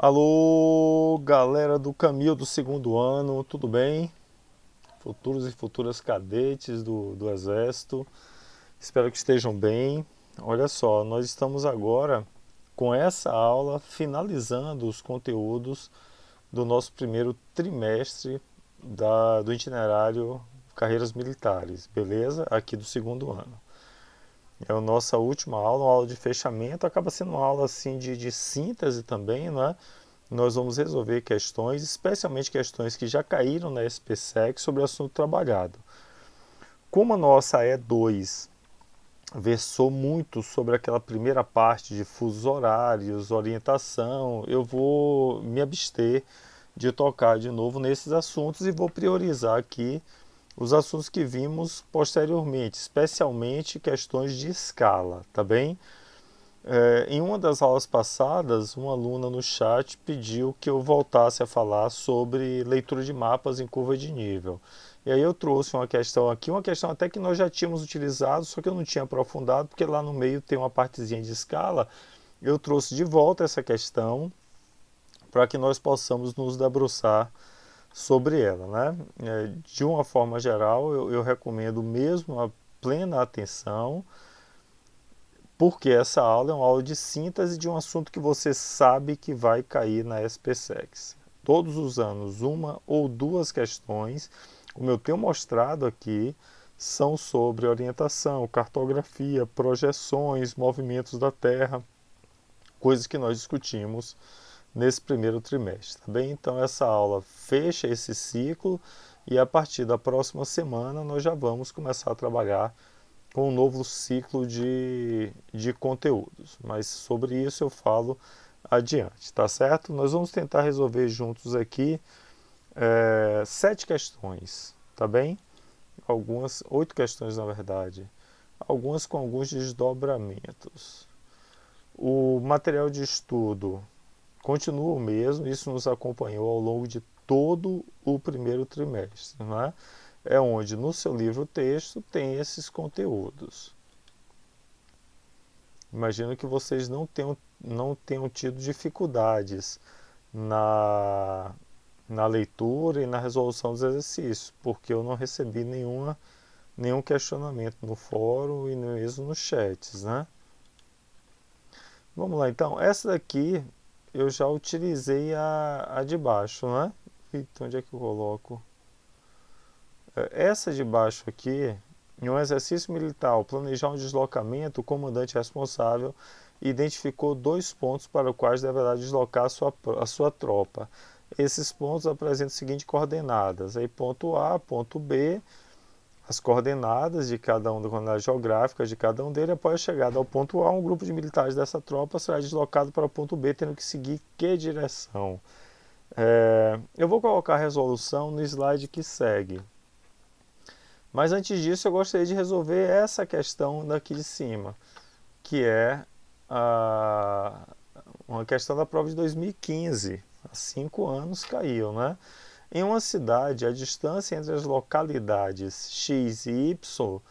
Alô, galera do Camil do segundo ano, tudo bem? Futuros e futuras cadetes do Exército, espero que estejam bem. Olha só, nós estamos agora com essa aula finalizando os conteúdos do nosso primeiro trimestre do itinerário Carreiras Militares, beleza? Aqui do segundo ano. É a nossa última aula, uma aula de fechamento, acaba sendo uma aula assim de síntese também, né? Nós vamos resolver questões, especialmente questões que já caíram na SPSEC sobre o assunto trabalhado. Como a nossa E2 versou muito sobre aquela primeira parte de fusos horários, orientação, eu vou me abster de tocar de novo nesses assuntos e vou priorizar aqui os assuntos que vimos posteriormente, especialmente questões de escala, tá bem? Em uma das aulas passadas, uma aluna no chat pediu que eu voltasse a falar sobre leitura de mapas em curva de nível. E aí eu trouxe uma questão aqui, uma questão até que nós já tínhamos utilizado, só que eu não tinha aprofundado, porque lá no meio tem uma partezinha de escala. Eu trouxe de volta essa questão para que nós possamos nos debruçar sobre ela, né? De uma forma geral, eu recomendo mesmo a plena atenção, porque essa aula é uma aula de síntese de um assunto que você sabe que vai cair na SPSEC. Todos os anos, uma ou duas questões, como eu tenho mostrado aqui, são sobre orientação, cartografia, projeções, movimentos da Terra, coisas que nós discutimos nesse primeiro trimestre, tá bem? Então essa aula fecha esse ciclo e a partir da próxima semana nós já vamos começar a trabalhar com um novo ciclo de conteúdos. Mas sobre isso eu falo adiante, tá certo? Nós vamos tentar resolver juntos aqui 7 questões, tá bem? Algumas, 8 questões na verdade. Algumas com alguns desdobramentos. O material de estudo continua o mesmo, isso nos acompanhou ao longo de todo o primeiro trimestre, não é? É onde no seu livro-texto tem esses conteúdos. Imagino que vocês não tenham tido dificuldades na, na leitura e na resolução dos exercícios, porque eu não recebi nenhum questionamento no fórum e mesmo nos chats, né? Vamos lá, então. Essa daqui eu já utilizei a de baixo, né? Então, onde é que eu coloco? Essa de baixo aqui, em um exercício militar, ao planejar um deslocamento, o comandante responsável identificou 2 pontos para os quais deverá deslocar a sua tropa. Esses pontos apresentam as seguintes coordenadas. Aí, ponto A, ponto B, as coordenadas de cada um, das coordenadas geográficas de cada um deles. Após a chegada ao ponto A, um grupo de militares dessa tropa será deslocado para o ponto B, tendo que seguir que direção? Eu vou colocar a resolução no slide que segue. Mas antes disso, eu gostaria de resolver essa questão daqui de cima, que é uma questão da prova de 2015. Há 5 anos caiu, né? Em uma cidade, a distância entre as localidades X e Y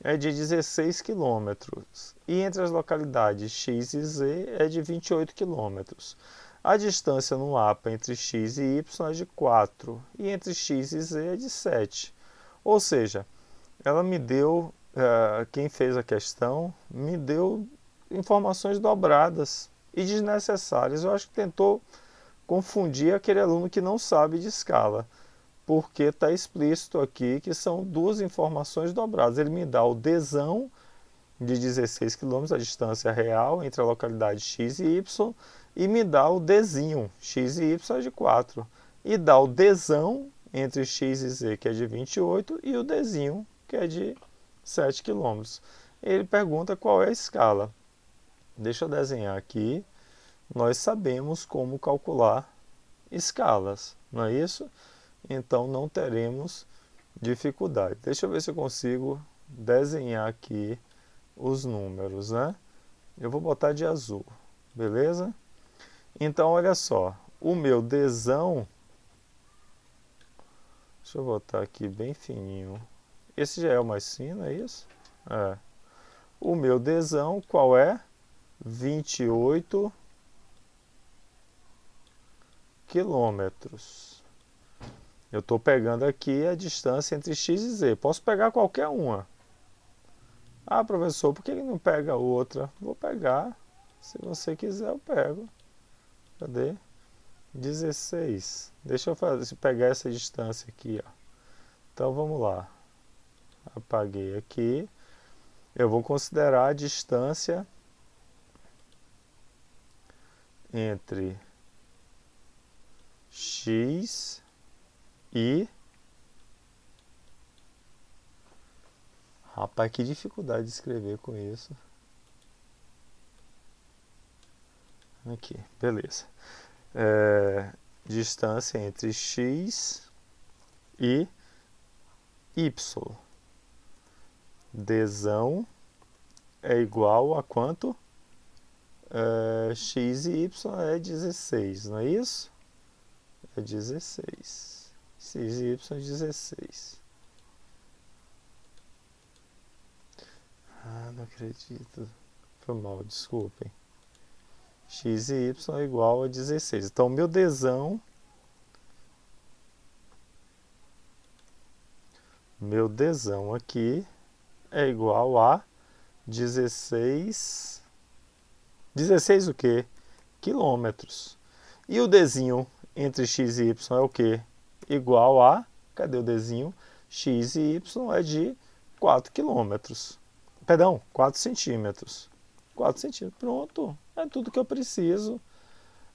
é de 16 quilômetros e entre as localidades X e Z é de 28 quilômetros. A distância no mapa entre X e Y é de 4 e entre X e Z é de 7. Ou seja, ela me deu, quem fez a questão, me deu informações dobradas e desnecessárias. Eu acho que tentou confundir aquele aluno que não sabe de escala, porque está explícito aqui que são 2 informações dobradas. Ele me dá o Dzão de 16 quilômetros, a distância real entre a localidade X e Y, e me dá o Dzinho, X e Y é de 4. E dá o Dzão entre X e Z, que é de 28, e o Dzinho, que é de 7 quilômetros. Ele pergunta qual é a escala. Deixa eu desenhar aqui. Nós sabemos como calcular escalas, não é isso? Então não teremos dificuldade. Deixa eu ver se eu consigo desenhar aqui os números, né? Eu vou botar de azul, beleza? Então olha só, o meu Dzão, deixa eu botar aqui bem fininho. Esse já é o mais fino, é isso? É. O meu Dzão, qual é? 28 quilômetros. Eu estou pegando aqui a distância entre x e z. Posso pegar qualquer uma. Ah, professor, por que não pega outra? Vou pegar. Se você quiser, eu pego. Cadê? 16. Deixa eu pegar essa distância aqui, ó. Então, vamos lá. Apaguei aqui. Eu vou considerar a distância entre x e... Rapaz, que dificuldade de escrever com isso. Aqui, beleza. Distância entre x e y. Dzão é igual a quanto? X e y é 16, não é isso? É 16. X e y é 16. Ah, não acredito. Foi mal, desculpem. X e y é igual a 16. Então, meu dzão aqui é igual a 16... 16 o quê? Quilômetros. E o dzinho entre x e y é o quê? Igual a... Cadê o dzinho? X e y é de 4 quilômetros. Perdão, 4 centímetros. 4 centímetros. Pronto. É tudo que eu preciso.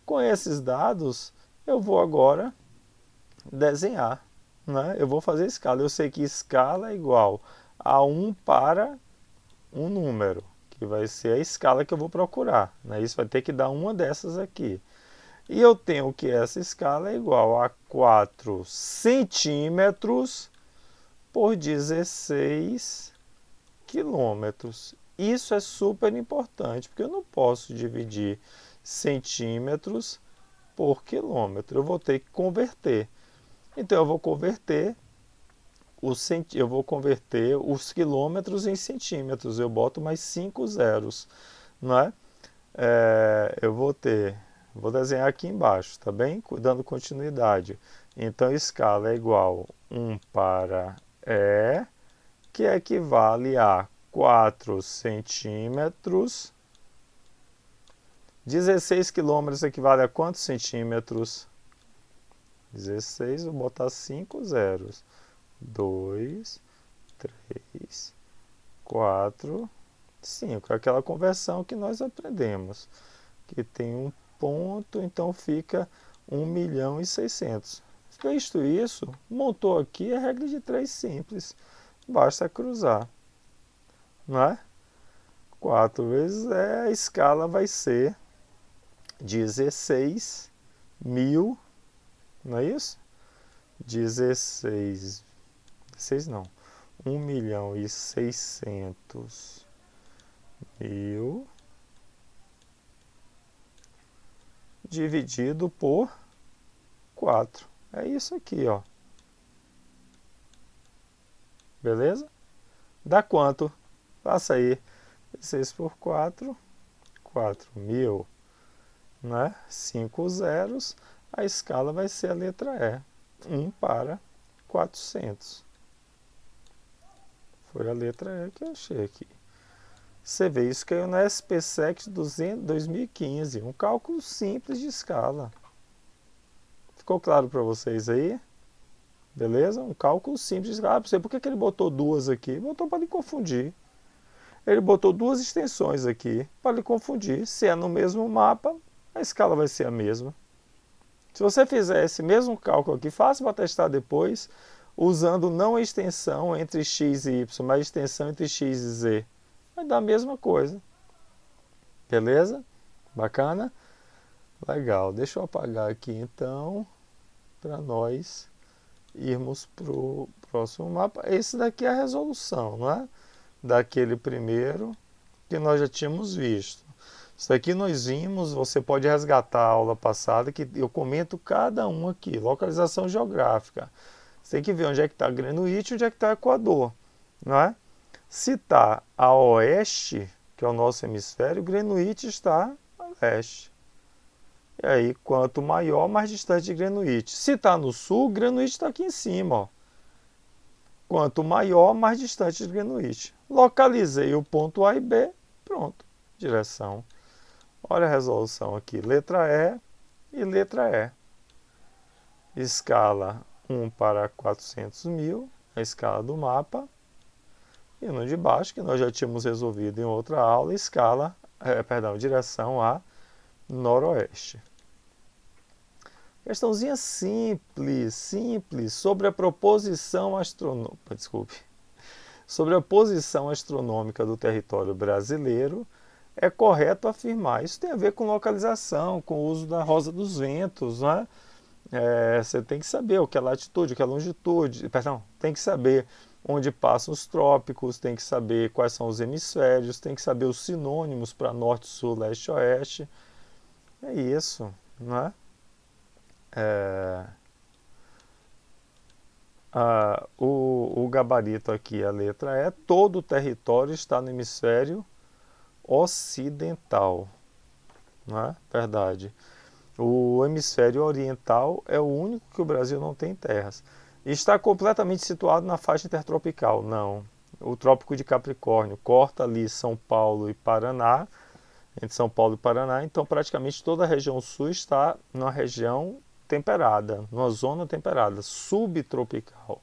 Com esses dados, eu vou agora desenhar. Né? Eu vou fazer escala. Eu sei que escala é igual a 1 para um número, que vai ser a escala que eu vou procurar. Né? Isso vai ter que dar uma dessas aqui. E eu tenho que essa escala é igual a 4 centímetros por 16 quilômetros. Isso é super importante, porque eu não posso dividir centímetros por quilômetro. Eu vou ter que converter. Então, eu vou converter os quilômetros em centímetros. Eu boto mais 5 zeros. Não é? Eu vou desenhar aqui embaixo, tá bem? Dando continuidade. Então, escala é igual a 1 para E, que equivale a 4 centímetros. 16 quilômetros equivale a quantos centímetros? 16, vou botar 5 zeros. 2, 3, 4, 5. Aquela conversão que nós aprendemos. Que tem um ponto, então fica 1.600.000. Visto isso, montou aqui a regra de 3 simples. Basta cruzar. Não é? 4 vezes a escala vai ser 16.000, não é isso? 16 não, 1.600.000 dividido por 4. É isso aqui, ó. Beleza? Dá quanto? Faça aí. 16 por 4, 4.000, né? 5 zeros. A escala vai ser a letra E. 1 para 400. Foi a letra E que eu achei aqui. Você vê, isso caiu na SPSEC 2015. Um cálculo simples de escala. Ficou claro para vocês aí? Beleza? Um cálculo simples de escala. Por que ele botou duas aqui? Botou para lhe confundir. Ele botou duas extensões aqui para lhe confundir. Se é no mesmo mapa, a escala vai ser a mesma. Se você fizer esse mesmo cálculo aqui, fácil para testar depois, usando não a extensão entre x e y, mas a extensão entre x e z, vai dar a mesma coisa. Beleza? Bacana? Legal. Deixa eu apagar aqui então, para nós irmos para o próximo mapa. Esse daqui é a resolução, não é? Daquele primeiro que nós já tínhamos visto. Isso daqui nós vimos, você pode resgatar a aula passada, que eu comento cada um aqui. Localização geográfica. Você tem que ver onde é que está Greenwich e onde é que está Equador. Não é? Se está a oeste, que é o nosso hemisfério, Greenwich está a leste. E aí, quanto maior, mais distante de Greenwich. Se está no sul, Greenwich está aqui em cima, ó. Quanto maior, mais distante de Greenwich. Localizei o ponto A e B, pronto, direção. Olha a resolução aqui, letra E e letra E. Escala 1 para 400.000, a escala do mapa. E no de baixo, que nós já tínhamos resolvido em outra aula, escala, direção a noroeste. Questãozinha simples, sobre a proposição astronômica, sobre a posição astronômica do território brasileiro, é correto afirmar. Isso tem a ver com localização, com o uso da rosa dos ventos, né? Você tem que saber o que é latitude, o que é longitude, tem que saber onde passam os trópicos, tem que saber quais são os hemisférios, tem que saber os sinônimos para norte, sul, leste, oeste. É isso, né? O gabarito aqui, a letra E, todo o território está no hemisfério ocidental, não é verdade? O hemisfério oriental é o único que o Brasil não tem terras. Está completamente situado na faixa intertropical? Não. O Trópico de Capricórnio corta ali São Paulo e Paraná, entre São Paulo e Paraná, então praticamente toda a região sul está numa região temperada, numa zona temperada, subtropical.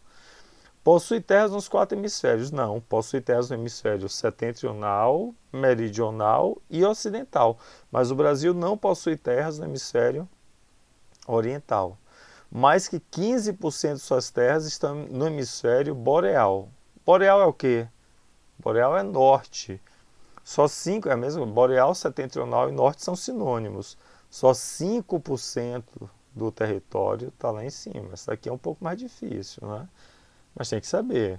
Possui terras nos 4 hemisférios? Não, possui terras no hemisfério setentrional, meridional e ocidental. Mas o Brasil não possui terras no hemisfério oriental. Mais que 15% de suas terras estão no hemisfério boreal. Boreal é o quê? Boreal é norte. Só 5%, é mesmo, boreal, setentrional e norte são sinônimos. Só 5% do território está lá em cima. Essa aqui é um pouco mais difícil, né? Mas tem que saber.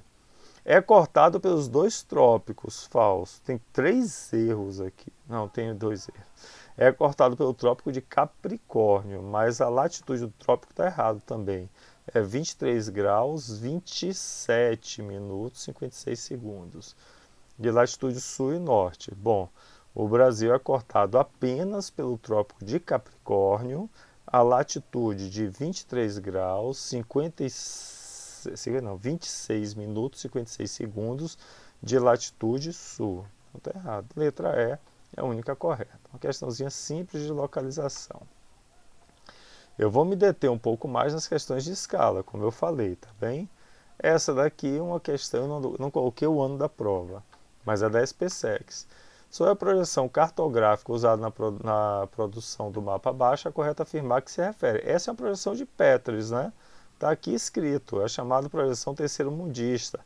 É cortado pelos 2 trópicos, falso. Tem 3 erros aqui. Não, tem 2 erros. É cortado pelo trópico de Capricórnio, mas a latitude do trópico está errado também. É 23 graus, 27 minutos, 56 segundos. De latitude sul e norte. Bom, o Brasil é cortado apenas pelo trópico de Capricórnio, a latitude de 23 graus, 26 minutos e 56 segundos de latitude sul. Não está errado. Letra E é a única correta. Uma questãozinha simples de localização. Eu vou me deter um pouco mais nas questões de escala, como eu falei, tá bem? Essa daqui é uma questão, eu não coloquei o ano da prova, mas é da SpaceX. Sobre a projeção cartográfica usada na produção do mapa abaixo, é correto afirmar que se refere. Essa é uma projeção de Petris, né? Está aqui escrito, é chamada projeção terceiro-mundista.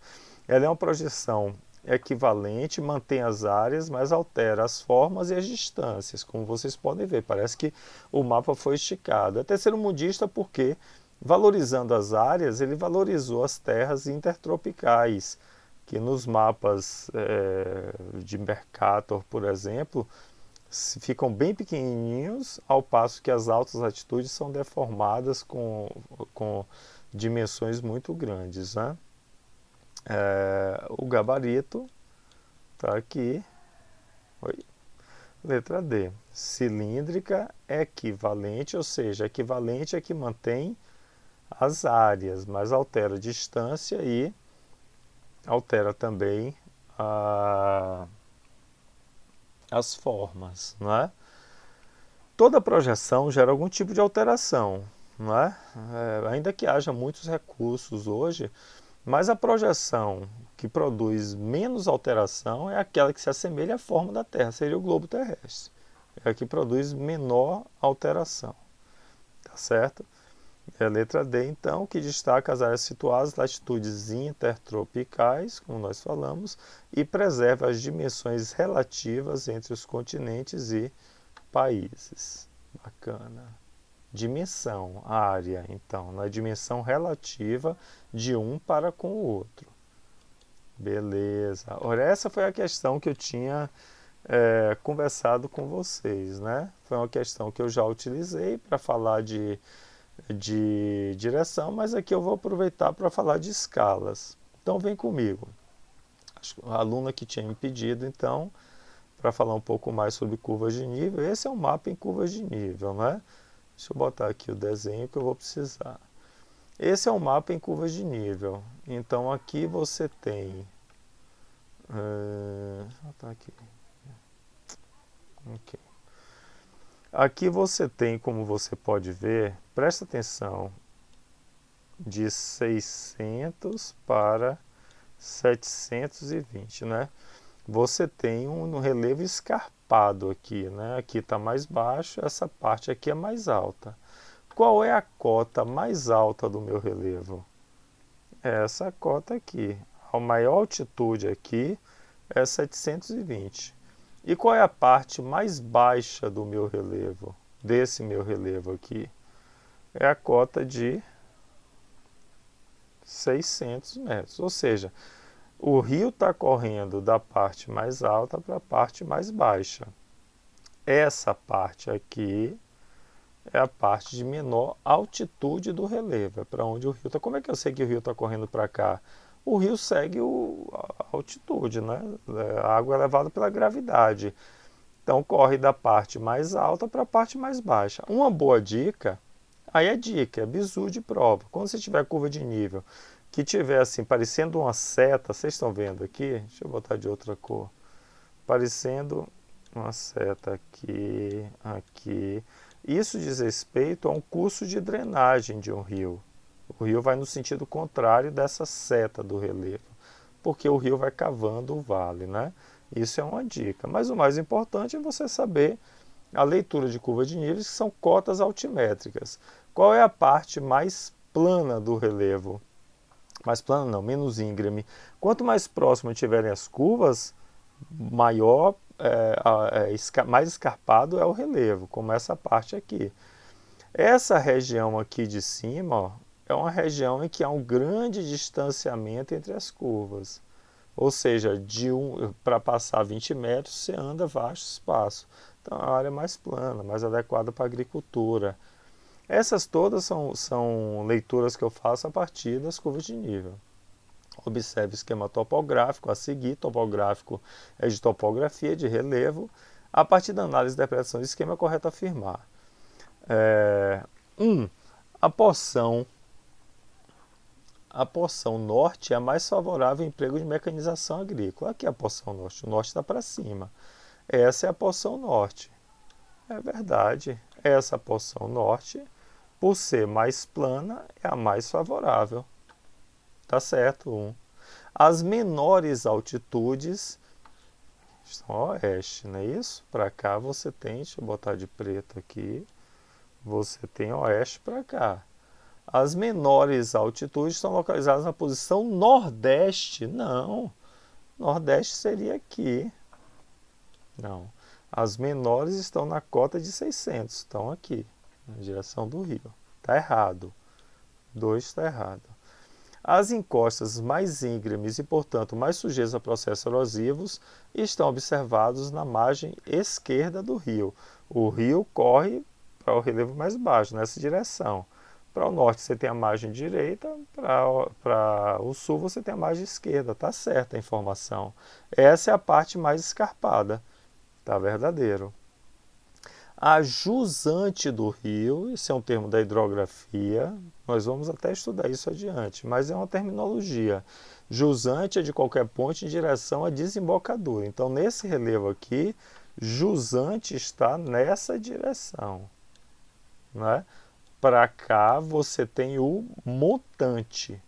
Ela é uma projeção equivalente, mantém as áreas, mas altera as formas e as distâncias, como vocês podem ver. Parece que o mapa foi esticado. É terceiro-mundista porque, valorizando as áreas, ele valorizou as terras intertropicais, que nos mapas de Mercator, por exemplo, ficam bem pequenininhos, ao passo que as altas latitudes são deformadas com dimensões muito grandes, né? O gabarito está aqui. Letra D. Cilíndrica equivalente, ou seja, equivalente é que mantém as áreas, mas altera a distância e altera também as formas, não é? Toda projeção gera algum tipo de alteração, não é? Ainda que haja muitos recursos hoje, mas a projeção que produz menos alteração é aquela que se assemelha à forma da Terra, seria o globo terrestre. É a que produz menor alteração, tá certo? É a letra D, então, que destaca as áreas situadas, latitudes intertropicais, como nós falamos, e preserva as dimensões relativas entre os continentes e países. Bacana. Dimensão, área, então, na dimensão relativa de um para com o outro. Beleza. Ora, essa foi a questão que eu tinha conversado com vocês, né? Foi uma questão que eu já utilizei para falar de direção, mas aqui eu vou aproveitar para falar de escalas. Então vem comigo. A aluna que tinha me pedido, então, para falar um pouco mais sobre curvas de nível. Esse é um mapa em curvas de nível, né? Deixa eu botar aqui o desenho que eu vou precisar. Esse é um mapa em curvas de nível. Então aqui você tem... deixa eu botar aqui. Ok. Aqui você tem, como você pode ver, presta atenção, de 600 para 720, né? Você tem um relevo escarpado aqui, né? Aqui está mais baixo, essa parte aqui é mais alta. Qual é a cota mais alta do meu relevo? É essa cota aqui. A maior altitude aqui é 720. E qual é a parte mais baixa do meu relevo? Desse meu relevo aqui? É a cota de 600 metros. Ou seja, o rio está correndo da parte mais alta para a parte mais baixa. Essa parte aqui é a parte de menor altitude do relevo, é para onde o rio está. Como é que eu sei que o rio está correndo para cá? O rio segue a altitude, né? A água é levada pela gravidade. Então corre da parte mais alta para a parte mais baixa. Uma boa dica, aí é dica, é bizu de prova. Quando você tiver curva de nível que tiver assim, parecendo uma seta, vocês estão vendo aqui? Deixa eu botar de outra cor. Parecendo uma seta aqui, aqui. Isso diz respeito a um curso de drenagem de um rio. O rio vai no sentido contrário dessa seta do relevo, porque o rio vai cavando o vale, né? Isso é uma dica. Mas o mais importante é você saber a leitura de curva de níveis, que são cotas altimétricas. Qual é a parte mais plana do relevo? Mais plana não, menos íngreme. Quanto mais próximo tiverem as curvas, maior, mais escarpado é o relevo, como essa parte aqui. Essa região aqui de cima, ó, é uma região em que há um grande distanciamento entre as curvas. Ou seja, para passar 20 metros, você anda vasto espaço. Então, é uma área mais plana, mais adequada para a agricultura. Essas todas são leituras que eu faço a partir das curvas de nível. Observe o esquema topográfico a seguir. Topográfico é de topografia, de relevo. A partir da análise e interpretação do esquema, é correto afirmar. A porção norte é a mais favorável ao emprego de mecanização agrícola. Aqui é a porção norte, o norte está para cima. Essa é a porção norte. É verdade, essa porção norte, por ser mais plana, é a mais favorável. Tá certo, As menores altitudes estão a oeste, não é isso? Para cá você tem, deixa eu botar de preto aqui, você tem oeste para cá. As menores altitudes estão localizadas na posição nordeste. Não, nordeste seria aqui. Não, as menores estão na cota de 600, estão aqui, na direção do rio. Está errado. 2 está errado. As encostas mais íngremes e, portanto, mais sujeitas a processos erosivos estão observados na margem esquerda do rio. O rio corre para o relevo mais baixo, nessa direção. Para o norte você tem a margem direita, para o sul você tem a margem esquerda. Está certa a informação. Essa é a parte mais escarpada. Está verdadeiro. A jusante do rio, esse é um termo da hidrografia, nós vamos até estudar isso adiante, mas é uma terminologia. Jusante é de qualquer ponto em direção à desembocadura. Então, nesse relevo aqui, jusante está nessa direção, né? Para cá você tem o montante.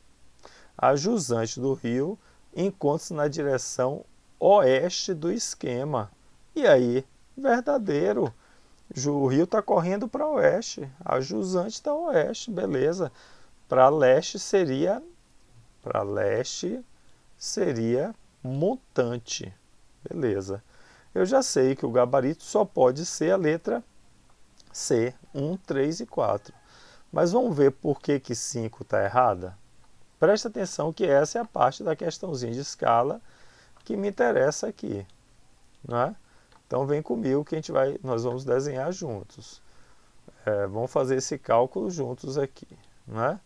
A jusante do rio encontra-se na direção oeste do esquema. E aí, verdadeiro. O rio está correndo para oeste, a jusante está oeste, beleza. Para leste seria montante, beleza. Eu já sei que o gabarito só pode ser a letra C, 1, 3 e 4. Mas vamos ver por que 5 está errada? Presta atenção que essa é a parte da questãozinha de escala que me interessa aqui, né? Então vem comigo que nós vamos desenhar juntos. Vamos fazer esse cálculo juntos aqui, né?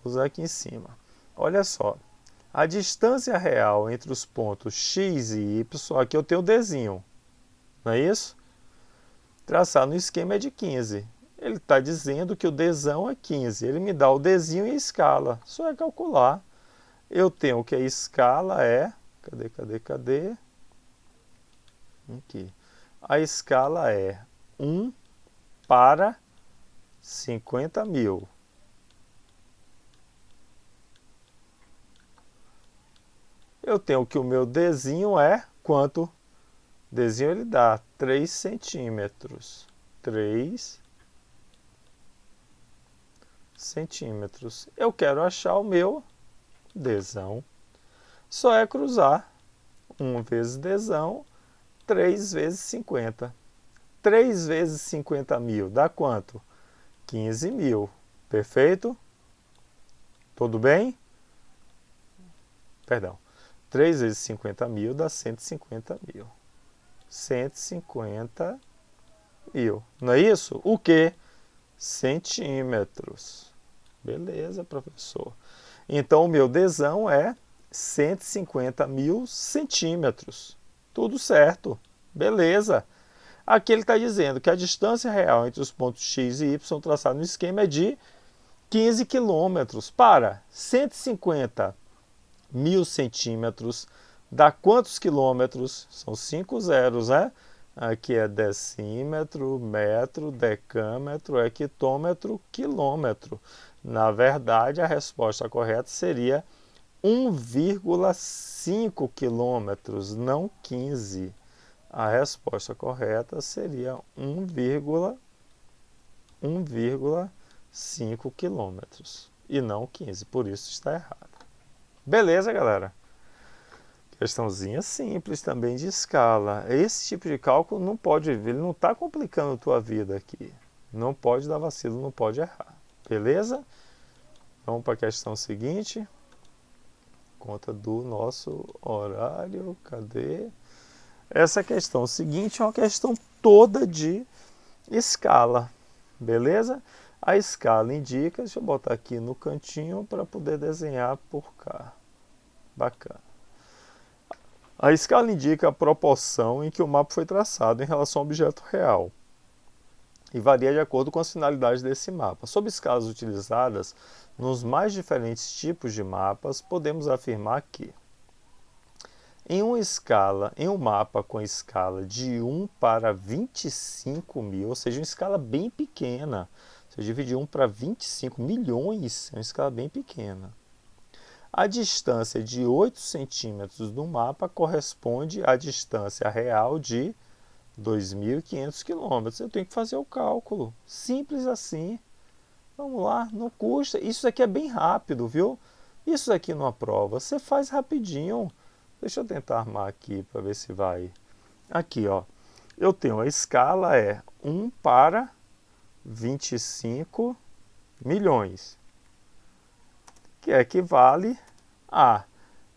Vou usar aqui em cima. Olha só, a distância real entre os pontos x e y, aqui eu tenho o Dzinho, não é isso? Traçar no esquema é de 15. Ele está dizendo que o Dzão é 15. Ele me dá o Dzinho e a escala. Só é calcular. Eu tenho que a escala é... Cadê? Aqui. A escala é 1 para 50 mil. Eu tenho que o meu Dzinho é quanto? Dzinho ele dá 3 centímetros. 3 centímetros. Eu quero achar o meu Dzão. Só é cruzar 1 vezes Dzão, 3 vezes 50. 3 vezes 50 mil dá quanto? 15 mil. Perfeito? Tudo bem? Perdão. 3 vezes 50 mil dá 150 mil. 150 mil. Não é isso? O quê? Centímetros. Beleza, professor. Então, o meu Dzão é 150 mil centímetros. Tudo certo. Beleza. Aqui ele está dizendo que a distância real entre os pontos X e Y traçado no esquema é de 15 quilômetros. Para 150 mil centímetros dá quantos quilômetros? São 5 zeros, né? Aqui é decímetro, metro, decâmetro, hectômetro, quilômetro. Na verdade, a resposta correta seria 1,5 quilômetros, não 15. A resposta correta seria 1,5 quilômetros e não 15, por isso está errado. Beleza, galera? Questãozinha simples também de escala. Esse tipo de cálculo não pode, ele não está complicando a tua vida aqui. Não pode dar vacilo, não pode errar. Beleza? Vamos para a questão seguinte. Conta do nosso horário. Cadê? Essa questão seguinte é uma questão toda de escala. Beleza? A escala indica, deixa eu botar aqui no cantinho para poder desenhar por cá. Bacana. A escala indica a proporção em que o mapa foi traçado em relação ao objeto real e varia de acordo com as finalidades desse mapa. Sob escalas utilizadas nos mais diferentes tipos de mapas, podemos afirmar que em um mapa com escala de 1 para 25 mil, ou seja, uma escala bem pequena, se eu dividir 1 para 25 milhões, é uma escala bem pequena. A distância de 8 centímetros do mapa corresponde à distância real de 2.500 quilômetros. Eu tenho que fazer o cálculo. Simples assim. Vamos lá, não custa. Isso aqui é bem rápido, viu? Isso aqui numa prova, você faz rapidinho. Deixa eu tentar armar aqui para ver se vai. Aqui, ó. Eu tenho a escala é 1 para 25 milhões. Que equivale a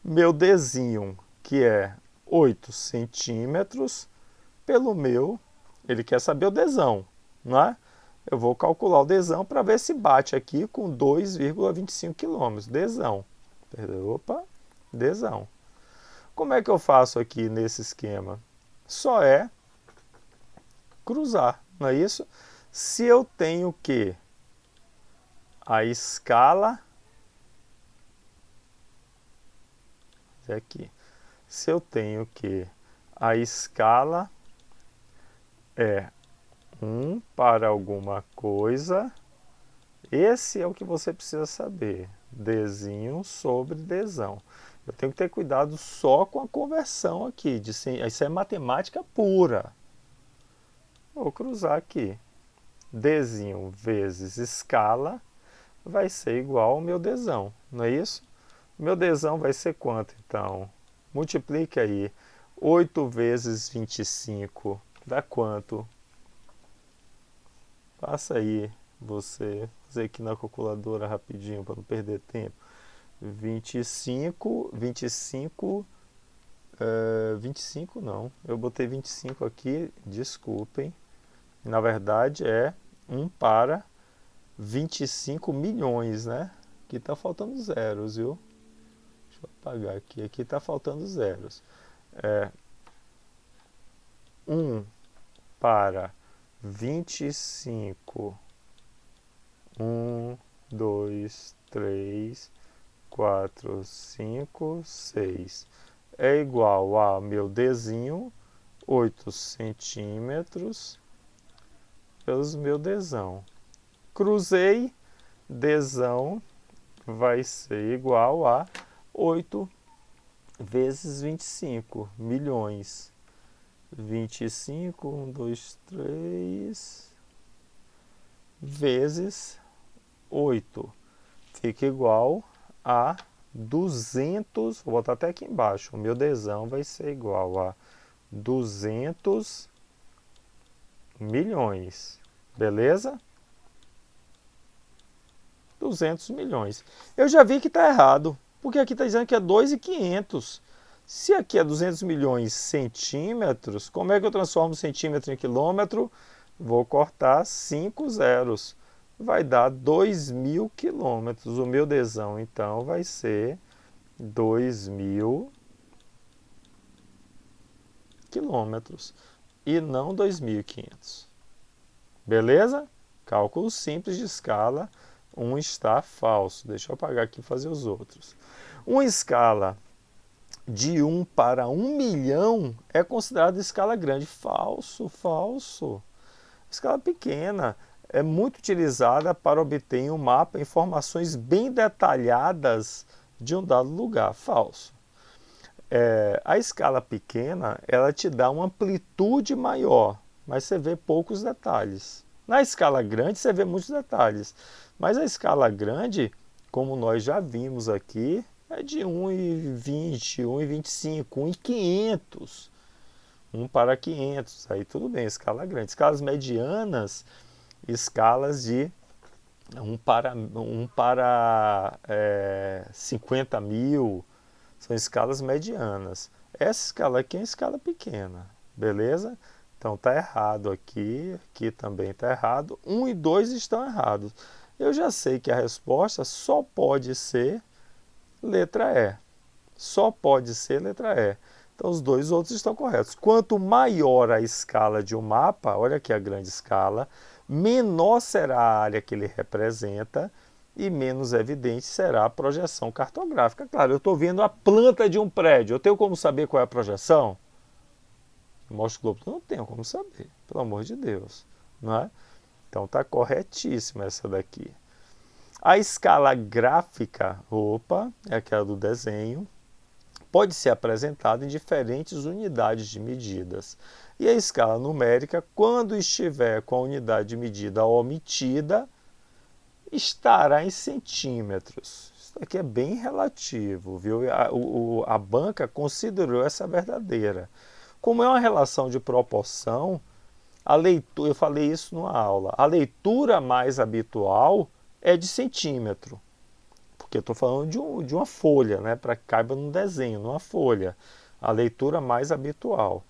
meu Dzinho, que é 8 centímetros, pelo meu, ele quer saber o Dzão, não é? Eu vou calcular o Dzão para ver se bate aqui com 2,25 quilômetros. Dzão. Opa, Dzão. Como é que eu faço aqui nesse esquema? Só é cruzar, não é isso? Se eu tenho que a escala aqui. Se eu tenho que a escala é 1 para alguma coisa, esse é o que você precisa saber. Dzinho sobre Dzão. Eu tenho que ter cuidado só com a conversão aqui. Isso é matemática pura. Vou cruzar aqui. Dzinho vezes escala vai ser igual ao meu Dzão, não é isso? Meu Dzão vai ser quanto, então? Multiplique aí. 8 vezes 25 dá quanto? Passa aí, você. Fazer aqui na calculadora rapidinho, para não perder tempo. 25 não. Eu botei 25 aqui, desculpem. Na verdade é 1 para 25 milhões, né? Aqui está faltando zeros, viu? Deixa eu apagar aqui. Aqui está faltando zeros. 1 para 25. 1, 2, 3, 4, 5, 6. É igual a meu Dzinho, 8 centímetros, pelos meu Dzão. Cruzei, Dzão vai ser igual a 8 vezes 25 milhões. 25, 1, 2, 3, vezes 8. Fica igual a 200, vou botar até aqui embaixo, o meu Dzão vai ser igual a 200 milhões. Beleza? 200 milhões. Eu já vi que está errado, porque aqui está dizendo que é 2.500. Se aqui é 200 milhões centímetros, como é que eu transformo centímetro em quilômetro? Vou cortar 5 zeros. Vai dar 2.000 quilômetros. O meu Dzão, então, vai ser 2.000 quilômetros e não 2.500. Beleza? Cálculo simples de escala. Um está falso. Deixa eu apagar aqui e fazer os outros. Uma escala de 1 para 1 milhão é considerada escala grande. Falso, falso. Escala pequena é muito utilizada para obter em um mapa informações bem detalhadas de um dado lugar. Falso. A escala pequena, ela te dá uma amplitude maior, mas você vê poucos detalhes. Na escala grande, você vê muitos detalhes. Mas a escala grande, como nós já vimos aqui, é de 1,20, 1,25, 1,500. 1 para 500, aí tudo bem, escala grande. Escalas medianas, escalas de 1 para 50 mil, são escalas medianas. Essa escala aqui é uma escala pequena, beleza? Então está errado aqui, aqui também está errado. 1 e 2 estão errados. Eu já sei que a resposta só pode ser letra E. Só pode ser letra E. Então os dois outros estão corretos. Quanto maior a escala de um mapa, olha aqui a grande escala, menor será a área que ele representa e menos evidente será a projeção cartográfica. Claro, eu estou vendo a planta de um prédio. Eu tenho como saber qual é a projeção? Mostra o globo. Não tenho como saber, pelo amor de Deus. Não é? Então está corretíssima essa daqui. A escala gráfica, é aquela do desenho, pode ser apresentada em diferentes unidades de medidas. E a escala numérica, quando estiver com a unidade de medida omitida, estará em centímetros. Isso aqui é bem relativo, viu? A banca considerou essa verdadeira. Como é uma relação de proporção, a leitura, eu falei isso numa aula, a leitura mais habitual é de centímetro. Porque eu estou falando de uma folha, né, para que caiba num desenho, numa folha. A leitura mais habitual.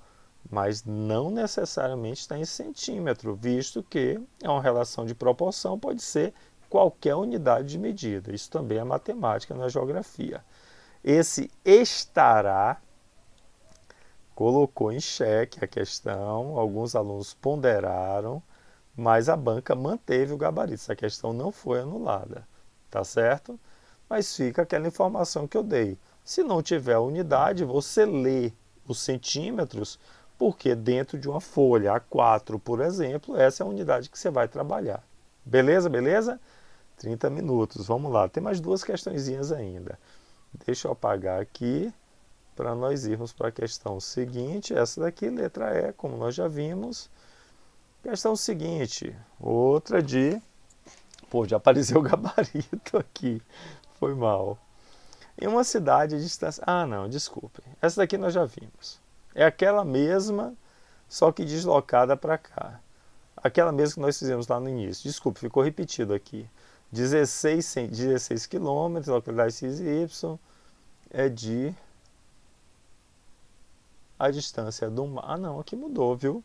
Mas não necessariamente está em centímetro, visto que é uma relação de proporção, pode ser qualquer unidade de medida. Isso também é matemática na geografia. Esse estará colocou em xeque a questão, alguns alunos ponderaram, mas a banca manteve o gabarito. Essa questão não foi anulada, tá certo? Mas fica aquela informação que eu dei. Se não tiver unidade, você lê os centímetros, porque dentro de uma folha A4, por exemplo, essa é a unidade que você vai trabalhar. Beleza, beleza? 30 minutos, vamos lá. Tem mais duas questõezinhas ainda. Deixa eu apagar aqui para nós irmos para a questão seguinte. Essa daqui, letra E, como nós já vimos. Questão seguinte, outra de... já apareceu o gabarito aqui. Foi mal. Em uma cidade a distância... não, desculpe. Essa daqui nós já vimos. É aquela mesma, só que deslocada para cá. Aquela mesma que nós fizemos lá no início. Desculpe, ficou repetido aqui. 16 quilômetros, localidade X e Y, é de... A distância do mar... não, aqui mudou, viu?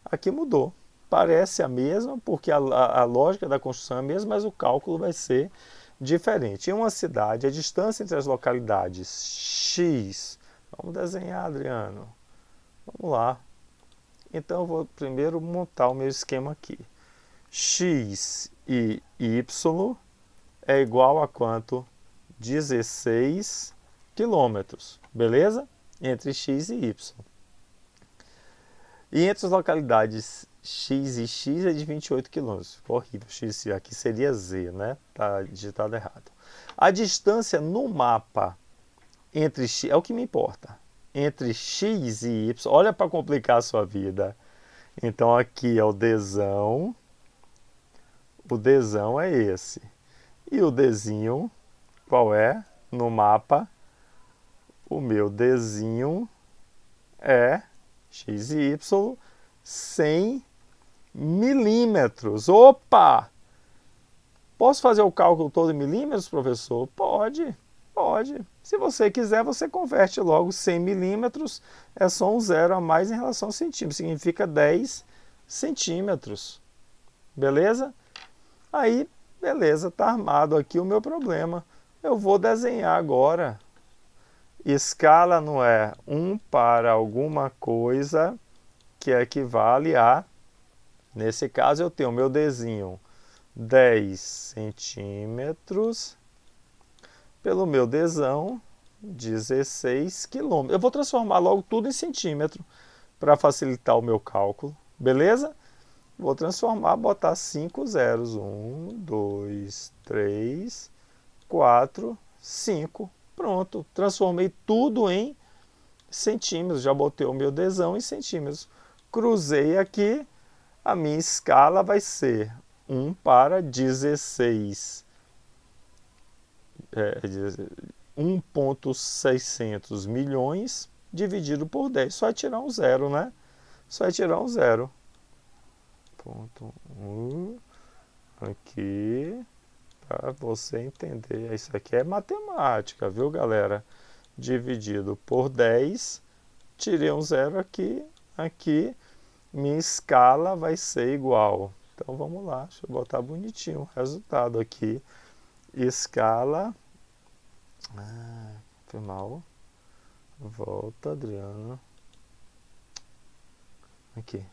Aqui mudou. Parece a mesma, porque a lógica da construção é a mesma, mas o cálculo vai ser diferente. Em uma cidade, a distância entre as localidades X... Vamos desenhar, Adriano. Vamos lá. Então eu vou primeiro montar o meu esquema aqui. X e Y é igual a quanto? 16 quilômetros, beleza? Entre X e Y. E entre as localidades X e X é de 28 quilômetros. Ficou horrível, X aqui seria Z, né? Tá digitado errado. A distância no mapa entre X, é o que me importa, entre X e Y, olha para complicar a sua vida. Então aqui é o Dzão é esse. E o Dzinho, qual é? No mapa, o meu Dzinho é X e Y 100 milímetros. Opa! Posso fazer o cálculo todo em milímetros, professor? Pode, pode. Se você quiser, você converte logo 100 milímetros, é só um zero a mais em relação ao centímetro, significa 10 centímetros. Beleza? Aí, beleza, está armado aqui o meu problema. Eu vou desenhar agora. Escala não é 1 para alguma coisa que equivale a, nesse caso eu tenho o meu Dzinho 10 centímetros pelo meu Dzão 16 quilômetros. Eu vou transformar logo tudo em centímetro para facilitar o meu cálculo, beleza? Vou transformar, botar 5 zeros. 1, 2, 3, 4, 5. Pronto, transformei tudo em centímetros. Já botei o meu Dzão em centímetros. Cruzei aqui, a minha escala vai ser 1 para 16. 1.600 milhões dividido por 10. Só é tirar um zero, né? Só é tirar um zero. Ponto 1 aqui, para você entender. Isso aqui é matemática, viu, galera? Dividido por 10, tirei um zero aqui, aqui, minha escala vai ser igual. Então vamos lá, deixa eu botar bonitinho o resultado aqui. Escala. Foi mal. Volta, Adriano. Aqui.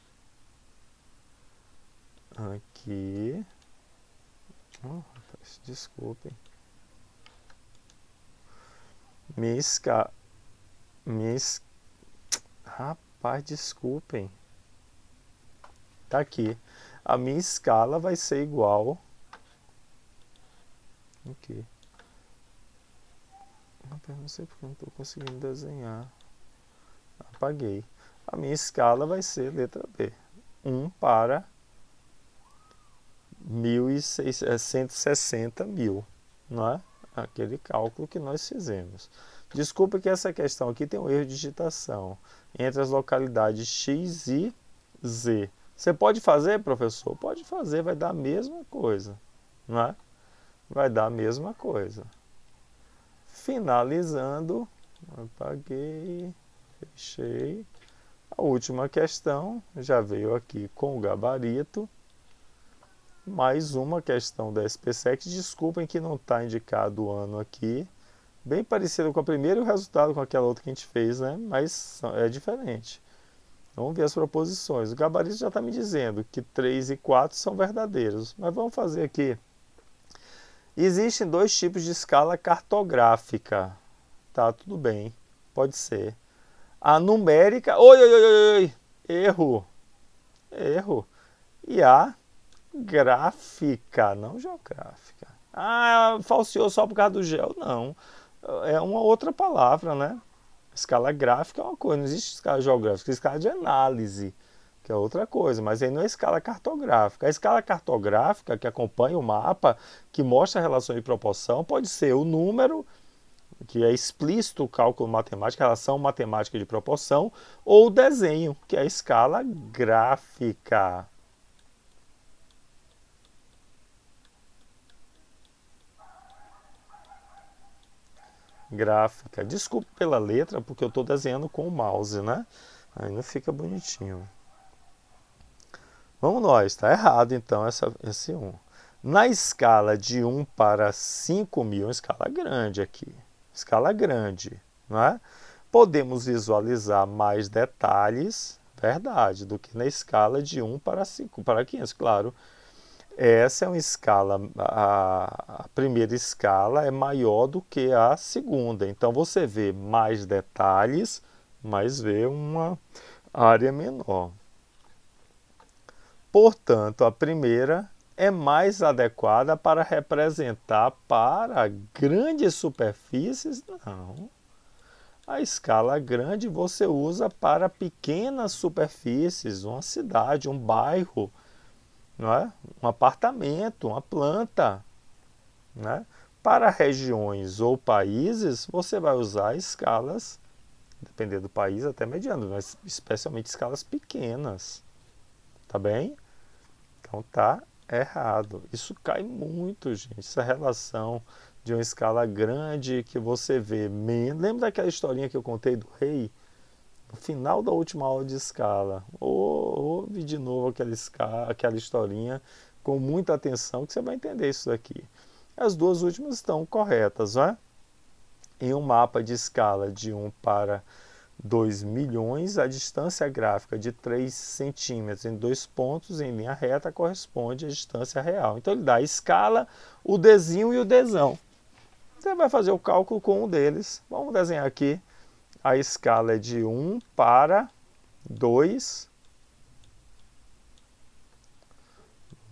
Aqui. Rapaz, desculpem. Rapaz, desculpem. Tá aqui. A minha escala vai ser igual. Aqui. Rapaz, não sei porque eu não estou conseguindo desenhar. Apaguei. A minha escala vai ser letra B. 1 para 160 mil, não é? Aquele cálculo que nós fizemos. Desculpa que essa questão aqui tem um erro de digitação entre as localidades X e Z. Você pode fazer, professor? Pode fazer, vai dar a mesma coisa, não é? Vai dar a mesma coisa. Finalizando, apaguei, fechei. A última questão já veio aqui com o gabarito. Mais uma questão da SPSEC. Desculpem que não está indicado o ano aqui. Bem parecido com a primeira e o resultado com aquela outra que a gente fez, né? Mas é diferente. Vamos ver as proposições. O gabarito já está me dizendo que 3 e 4 são verdadeiros. Mas vamos fazer aqui. Existem dois tipos de escala cartográfica. Tá, tudo bem. Pode ser. A numérica... Oi. Erro. E a gráfica, não geográfica. Falseou só por causa do gel? Não. É uma outra palavra, né? Escala gráfica é uma coisa, não existe escala geográfica, escala de análise, que é outra coisa, mas aí não é escala cartográfica. A escala cartográfica, que acompanha o mapa, que mostra a relação de proporção, pode ser o número, que é explícito o cálculo matemático, a relação matemática de proporção, ou o desenho, que é a escala gráfica. Gráfica. Desculpe pela letra, porque eu estou desenhando com o mouse, né? Aí não fica bonitinho. Vamos nós, está errado então esse 1. Na escala de 1 para 5.000, uma escala grande aqui. Escala grande, não é? Podemos visualizar mais detalhes. Verdade, do que na escala de 1 para 500, claro. Essa é uma escala, a primeira escala é maior do que a segunda. Então você vê mais detalhes, mas vê uma área menor. Portanto, a primeira é mais adequada para representar para grandes superfícies? Não. A escala grande você usa para pequenas superfícies, uma cidade, um bairro, não é? Um apartamento, uma planta. Né? Para regiões ou países, você vai usar escalas, dependendo do país, até mediano, mas especialmente escalas pequenas. Tá bem? Então tá errado. Isso cai muito, gente. Essa relação de uma escala grande que você vê. Lembra daquela historinha que eu contei do rei? No final da última aula de escala. Ouve de novo aquela historinha com muita atenção que você vai entender isso daqui. As duas últimas estão corretas, não é? Em um mapa de escala de 1 para 2 milhões, a distância gráfica de 3 centímetros em 2 pontos em linha reta corresponde à distância real. Então ele dá a escala, o desenho e o desão. Você vai fazer o cálculo com um deles. Vamos desenhar aqui. A escala é de 1 para 2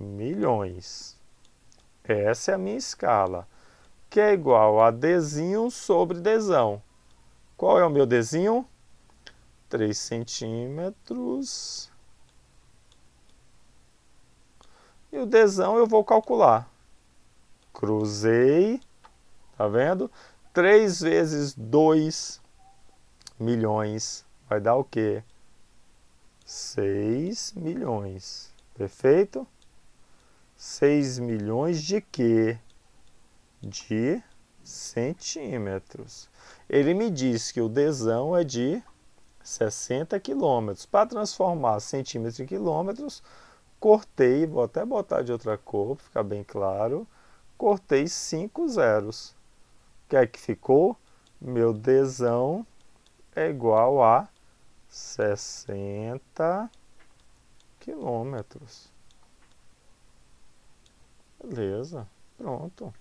milhões. Essa é a minha escala, que é igual a desenho sobre desão. Qual é o meu desenho? 3 centímetros. E o desão eu vou calcular. Cruzei, tá vendo? 3 vezes 2 milhões vai dar o quê? 6 milhões. Perfeito? 6 milhões de quê? De centímetros. Ele me disse que o desão é de 60 quilômetros. Para transformar centímetros em quilômetros, cortei, vou até botar de outra cor, para ficar bem claro, cortei 5 zeros. O que é que ficou? Meu desão é igual a 60 quilômetros. Beleza, pronto,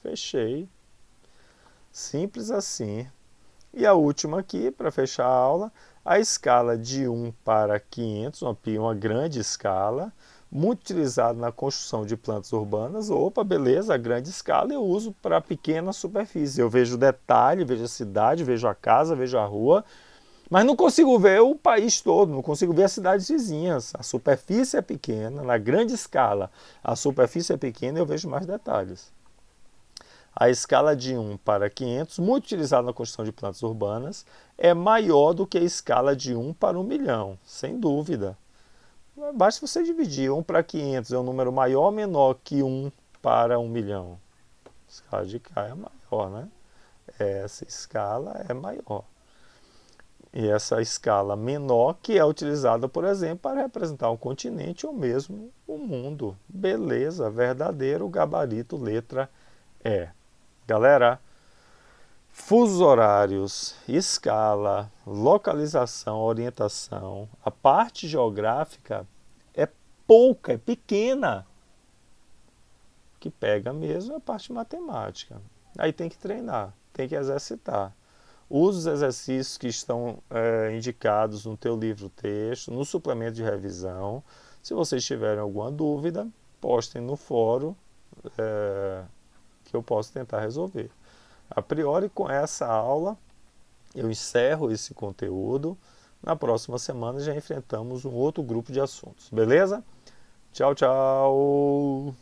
fechei. Simples assim. E a última aqui, para fechar a aula, a escala de 1 para 500, uma grande escala, muito utilizada na construção de plantas urbanas. Opa, beleza, a grande escala eu uso para pequenas superfícies. Eu vejo o detalhe, vejo a cidade, vejo a casa, vejo a rua, mas não consigo ver o país todo, não consigo ver as cidades vizinhas. A superfície é pequena, na grande escala, a superfície é pequena e eu vejo mais detalhes. A escala de 1 para 500, muito utilizada na construção de plantas urbanas, é maior do que a escala de 1 para 1 milhão, sem dúvida. Basta você dividir. 1 para 500 é um número maior ou menor que 1 para 1 milhão? A escala de cá é maior, né? Essa escala é maior. E essa escala menor que é utilizada, por exemplo, para representar um continente ou mesmo o mundo. Beleza, verdadeiro, gabarito, letra E. Galera, fusos horários, escala, localização, orientação, a parte geográfica é pouca, é pequena. O que pega mesmo é a parte matemática. Aí tem que treinar, tem que exercitar. Use os exercícios que estão indicados no teu livro-texto, no suplemento de revisão. Se vocês tiverem alguma dúvida, postem no fórum que eu posso tentar resolver. A priori, com essa aula, eu encerro esse conteúdo. Na próxima semana já enfrentamos um outro grupo de assuntos. Beleza? Tchau, tchau!